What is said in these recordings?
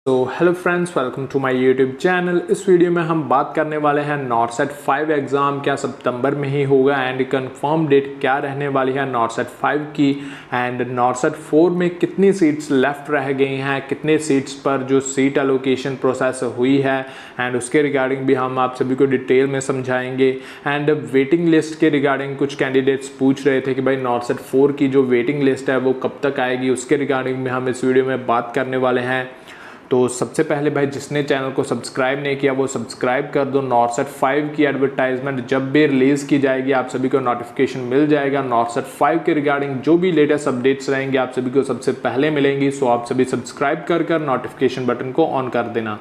तो hello friends, welcome to my YouTube channel. इस video में हम बात करने वाले हैं नॉर्सेट 5 एग्ज़ाम क्या सितंबर में ही होगा एंड कंफर्म डेट क्या रहने वाली है नॉर्सेट 5 की, एंड नॉर्सेट 4 में कितनी सीट्स लेफ्ट रह गई हैं, कितने सीट्स पर जो सीट एलोकेशन प्रोसेस हुई है एंड उसके रिगार्डिंग भी हम आप सभी को डिटेल में समझाएंगे। एंड वेटिंग लिस्ट के रिगार्डिंग कुछ कैंडिडेट्स पूछ रहे थे कि भाई नॉर्सेट 4 की जो वेटिंग लिस्ट है वो कब तक आएगी, उसके रिगार्डिंग में हम इस वीडियो में बात करने वाले हैं। तो सबसे पहले भाई जिसने चैनल को सब्सक्राइब नहीं किया वो सब्सक्राइब कर दो। नॉर्सेट 5 की एडवर्टाइजमेंट जब भी रिलीज़ की जाएगी आप सभी को नोटिफिकेशन मिल जाएगा। नॉर्सेट 5 के रिगार्डिंग जो भी लेटेस्ट अपडेट्स रहेंगे आप सभी को सबसे पहले मिलेंगी। सो आप सभी सब्सक्राइब कर नोटिफिकेशन बटन को ऑन कर देना।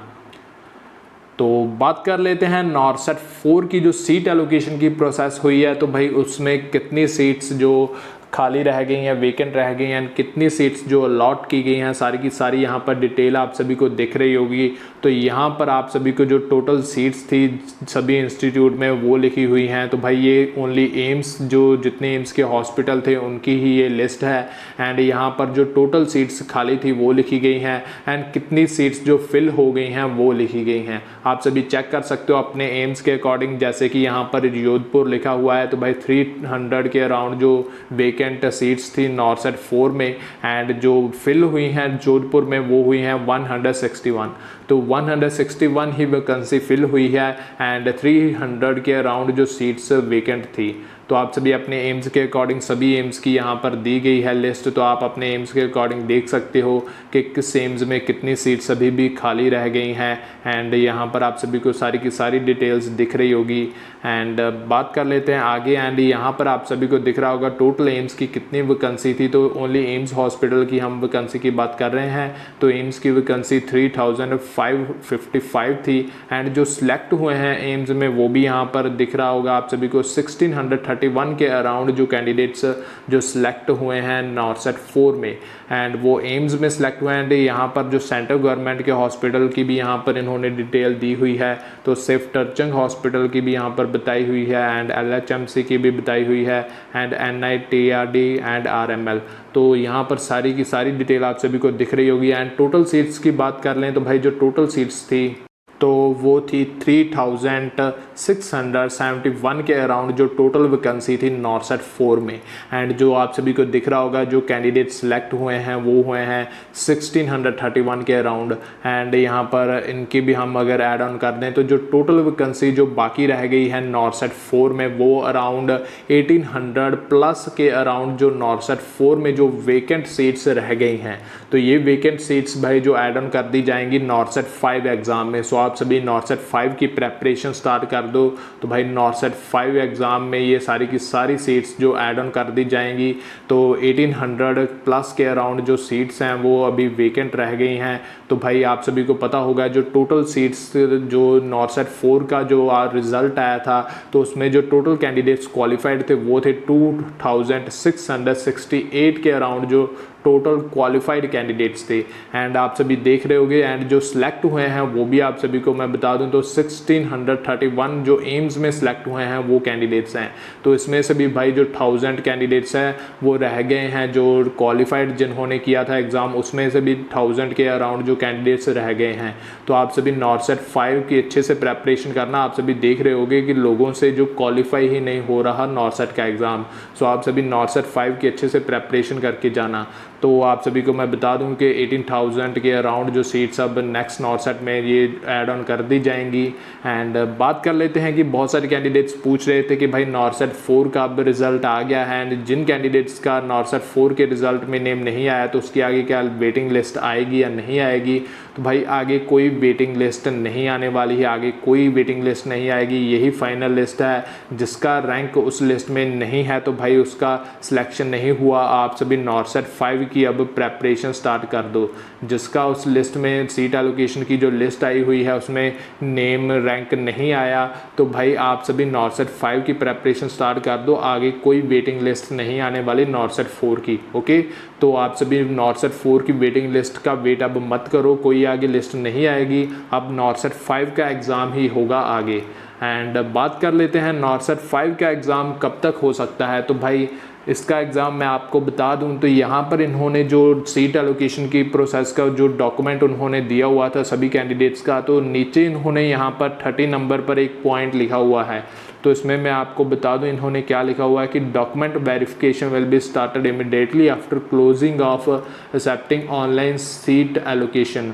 तो बात कर लेते हैं नॉर्सेट 4 की जो सीट एलोकेशन की प्रोसेस हुई है, तो भाई उसमें कितनी सीट्स जो खाली रह गई हैं, वेकेंट रह गई हैं, कितनी सीट्स जो अलॉट की गई हैं, सारी की सारी यहाँ पर डिटेल आप सभी को दिख रही होगी। तो यहाँ पर आप सभी को जो टोटल सीट्स थी सभी इंस्टीट्यूट में वो लिखी हुई हैं। तो भाई ये ओनली एम्स, जो जितने एम्स के हॉस्पिटल थे उनकी ही ये लिस्ट है। एंड यहाँ पर जो टोटल सीट्स खाली थी वो लिखी गई हैं एंड कितनी सीट्स जो फिल हो गई हैं वो लिखी गई हैं। आप सभी चेक कर सकते हो अपने एम्स के अकॉर्डिंग। जैसे कि यहाँ पर जोधपुर लिखा हुआ है, तो भाई 300 के अराउंड जो वेकेंट सीट्स थी नॉर्सेट 4 में, एंड जो फिल हुई हैं जोधपुर में वो हुई हैं 161। तो 161 ही वैकेंसी फिल हुई है एंड 300 के अराउंड जो सीट्स वेकेंट थी। तो आप सभी अपने एम्स के अकॉर्डिंग, सभी एम्स की यहाँ पर दी गई है लिस्ट, तो आप अपने एम्स के अकॉर्डिंग देख सकते हो कि किस एम्स में कितनी सीट्स अभी भी खाली रह गई हैं। एंड यहाँ पर आप सभी को सारी की सारी डिटेल्स दिख रही होगी। एंड बात कर लेते हैं आगे। एंड यहाँ पर आप सभी को दिख रहा होगा टोटल एम्स की कितनी वैकेंसी थी। तो ओनली एम्स हॉस्पिटल की हम वैकेंसी की बात कर रहे हैं। तो एम्स की वैकेंसी 3555 थी एंड जो सिलेक्ट हुए हैं एम्स में वो भी यहाँ पर दिख रहा होगा आप सभी को 1631 के अराउंड जो कैंडिडेट्स जो सिलेक्ट हुए हैं नॉर्सेट 4 में, एंड वो एम्स में सिलेक्ट हुए हैं। यहाँ पर जो सेंट्रल गवर्नमेंट के हॉस्पिटल की भी यहाँ पर इन्होंने डिटेल दी हुई है। तो सेफ्टरजंग हॉस्पिटल की भी यहाँ पर बताई हुई है एंड LHMC की भी बताई हुई है एंड NITRD एंड RML। तो यहाँ पर सारी की सारी डिटेल आप सभी को दिख रही होगी। एंड टोटल सीट्स की बात कर लें तो भाई जो टोटल सीट्स थी तो वो थी 3671 के अराउंड जो टोटल वैकेंसी थी नॉर्सेट 4 में। एंड जो आप सभी को दिख रहा होगा जो कैंडिडेट सिलेक्ट हुए हैं वो हुए हैं 1631 के अराउंड। एंड यहाँ पर इनकी भी हम अगर ऐड ऑन कर दें तो जो टोटल वैकेंसी जो बाकी रह गई है नॉर्सेट 4 में वो अराउंड 1800 प्लस के अराउंड जो नॉर्सेट 4 में जो वेकेंट सीट्स रह गई हैं। तो ये वेकेंट सीट्स भाई जो ऐड ऑन कर दी जाएंगी नॉर्सेट 5 एग्ज़ाम में। सो आप सभी नॉर्सेट 5 की प्रेपरेशन स्टार्ट कर दो। तो भाई नॉर्सेट 5 एग्ज़ाम में ये सारी की सारी सीट्स जो ऐड ऑन कर दी जाएंगी। तो 1800 प्लस के अराउंड जो सीट्स हैं वो अभी वेकेंट रह गई हैं। तो भाई आप सभी को पता होगा जो टोटल सीट्स जो नॉर्सेट 4 का जो रिज़ल्ट आया था तो उसमें जो टोटल कैंडिडेट्स क्वालिफाइड थे वो थे 2668 के अराउंड जो टोटल क्वालिफाइड कैंडिडेट्स थे। एंड आप सभी देख रहे होगे। एंड जो सिलेक्ट हुए हैं वो भी आप सभी को मैं बता दूं तो 1631 जो एम्स में सिलेक्ट हुए हैं वो कैंडिडेट्स हैं। तो इसमें से भी भाई जो 1000 कैंडिडेट्स हैं वो रह गए हैं जो क्वालिफाइड जिन्होंने किया था एग्ज़ाम, उसमें से भी 1000 के अराउंड जो कैंडिडेट्स रह गए हैं। तो आप सभी नॉर्सेट 5 की अच्छे से प्रेपरेशन करना। आप सभी देख रहे होगे कि लोगों से जो क्वालिफाई ही नहीं हो रहा नॉर्सेट का एग्ज़ाम। सो आप सभी नॉर्सेट 5 की अच्छे से प्रेपरेशन करके जाना। तो आप सभी को मैं बता दूं कि 18,000 के अराउंड जो सीट्स अब नेक्स्ट नॉर्सेट में ये ऐड ऑन कर दी जाएंगी। एंड बात कर लेते हैं कि बहुत सारे कैंडिडेट्स पूछ रहे थे कि भाई नॉर्सेट 4 का अब रिज़ल्ट आ गया है एंड जिन कैंडिडेट्स का नॉर्सेट 4 के रिज़ल्ट में नेम नहीं आया तो उसकी आगे क्या वेटिंग लिस्ट आएगी या नहीं आएगी। तो भाई आगे कोई वेटिंग लिस्ट नहीं आने वाली है, आगे कोई वेटिंग लिस्ट नहीं आएगी। यही फाइनल लिस्ट है। जिसका रैंक उस लिस्ट में नहीं है तो भाई उसका सिलेक्शन नहीं हुआ। आप सभी नॉर्सेट 5 की अब प्रेपरेशन स्टार्ट कर दो। जिसका उस लिस्ट में सीट एलोकेशन की जो लिस्ट आई हुई है उसमें नेम रैंक नहीं आया तो भाई आप सभी नॉर्सेट 5 की प्रेपरेशन स्टार्ट कर दो। आगे कोई वेटिंग लिस्ट नहीं आने वाली नॉर्सेट 4 की। ओके, तो आप सभी नॉर्सेट 4 की वेटिंग लिस्ट का वेट अब मत करो, कोई आगे लिस्ट नहीं आएगी। अब नॉर्सेट 5 का एग्ज़ाम ही होगा आगे। एंड बात कर लेते हैं नॉर्सेट 5 का एग्ज़ाम कब तक हो सकता है। तो भाई इसका एग्ज़ाम मैं आपको बता दूं तो यहाँ पर इन्होंने जो सीट एलोकेशन की प्रोसेस का जो डॉक्यूमेंट उन्होंने दिया हुआ था सभी कैंडिडेट्स का, तो नीचे इन्होंने यहाँ पर 30 नंबर पर एक पॉइंट लिखा हुआ है। तो इसमें मैं आपको बता दूं इन्होंने क्या लिखा हुआ है कि document verification will be started immediately after closing of accepting online seat allocation.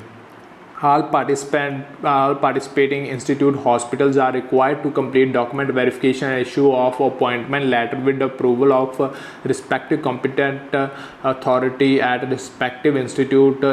All participating institute hospitals are required to complete document verification and issue of appointment letter with the approval of respective competent authority at respective institute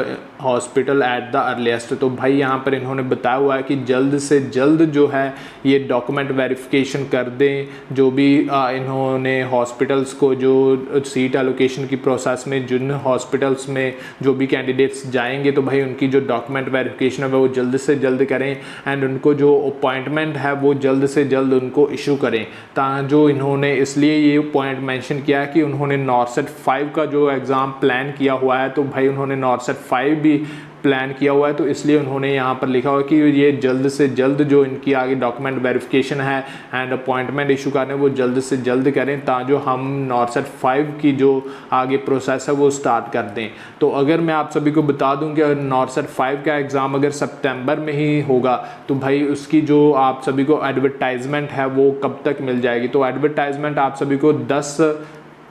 hospital at the earliest। तो भाई यहाँ पर इन्होंने बताया हुआ है कि जल्द से जल्द जो है ये डॉक्यूमेंट वेरिफिकेशन कर दें, जो भी इन्होंने हॉस्पिटल्स को जो सीट एलोकेशन की प्रोसेस में जिन हॉस्पिटल्स में जो भी कैंडिडेट्स जाएंगे तो भाई उनकी जो डॉक्यूमेंट वेरिफिकेशन है वो जल्द से जल्द करें एंड उनको जो अपॉइंटमेंट है वो जल्द से जल्द उनको इशू करें। जो इन्होंने इसलिए ये पॉइंट मेंशन किया कि उन्होंने नॉर्सेट 5 का जो एग्ज़ाम प्लान किया हुआ है, तो भाई उन्होंने नॉर्सेट 5 भी प्लान किया हुआ है, तो इसलिए उन्होंने यहाँ पर लिखा हुआ कि ये जल्द से जल्द जो इनकी आगे डॉक्यूमेंट वेरिफिकेशन है एंड अपॉइंटमेंट इशू करने वो जल्द से जल्द करें ताकि हम नॉर्सेट 5 की जो आगे प्रोसेस है वो स्टार्ट कर दें। तो अगर मैं आप सभी को बता दूं कि नॉर्सेट 5 का एग्ज़ाम अगर सितंबर में ही होगा तो भाई उसकी जो आप सभी को एडवर्टाइजमेंट है वो कब तक मिल जाएगी। तो एडवर्टाइजमेंट आप सभी को 10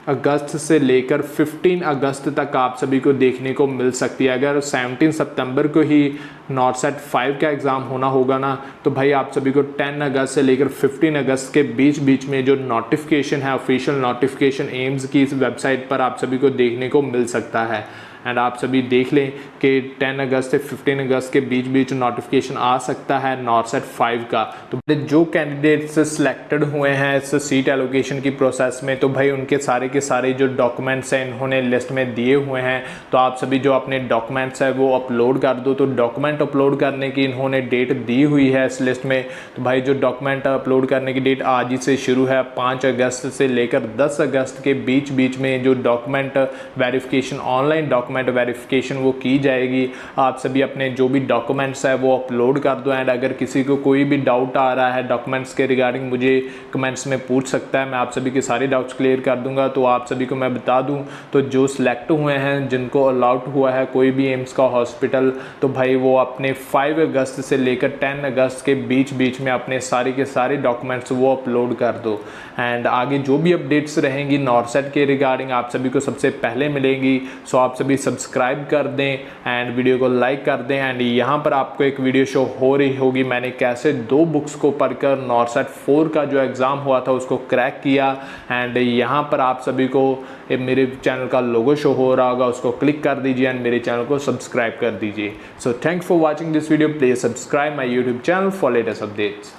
अगस्त से लेकर 15 अगस्त तक आप सभी को देखने को मिल सकती है। अगर 17 सितंबर को ही नॉर्सेट 5 का एग्ज़ाम होना होगा ना तो भाई आप सभी को 10 अगस्त से लेकर 15 अगस्त के बीच में जो नोटिफिकेशन है ऑफिशियल नोटिफिकेशन एम्स की इस वेबसाइट पर आप सभी को देखने को मिल सकता है। एंड आप सभी देख लें कि 10 अगस्त से 15 अगस्त के बीच नोटिफिकेशन आ सकता है नॉर्सेट 5 का। तो जो कैंडिडेट्स सिलेक्टेड हुए हैं इस सीट एलोकेशन की प्रोसेस में तो भाई उनके सारे के सारे जो डॉक्यूमेंट्स हैं इन्होंने लिस्ट में दिए हुए हैं। तो आप सभी जो अपने डॉक्यूमेंट्स है वो अपलोड कर दो। तो डॉक्यूमेंट अपलोड करने की इन्होंने डेट दी हुई है इस लिस्ट में। तो भाई जो डॉक्यूमेंट अपलोड करने की डेट आज ही से शुरू है, 5 अगस्त से लेकर 10 अगस्त के बीच में जो document verification online document verification वो की जाएगी। आप सभी अपने जो भी डॉक्यूमेंट्स है वो अपलोड कर दो। एंड अगर किसी को कोई भी डाउट आ रहा है डॉक्यूमेंट्स के रिगार्डिंग मुझे कमेंट्स में पूछ सकता है, मैं आप सभी के सारे डाउट्स क्लियर कर दूंगा। तो आप सभी को मैं बता दूं तो जो सिलेक्ट हुए हैं जिनको अलाउड हुआ है कोई भी एम्स का हॉस्पिटल तो भाई वो अपने 5 अगस्त से लेकर 10 अगस्त के बीच में अपने सारे के सारे डॉक्यूमेंट्स वो अपलोड कर दो। एंड आगे जो भी अपडेट्स रहेंगी नॉर्सेट के रिगार्डिंग आप सभी को सबसे पहले मिलेंगी। सो आप सभी सब्सक्राइब कर दें एंड वीडियो को लाइक कर दें। एंड यहाँ पर आपको एक वीडियो शो हो रही होगी मैंने कैसे 2 बुक्स को पढ़कर नॉर्सेट 4 का जो एग्ज़ाम हुआ था उसको क्रैक किया। एंड यहाँ पर आप सभी को मेरे चैनल का लोगो शो हो रहा होगा, उसको क्लिक कर दीजिए एंड मेरे चैनल को सब्सक्राइब कर दीजिए। So thanks for watching this video. Please subscribe my YouTube channel for latest updates.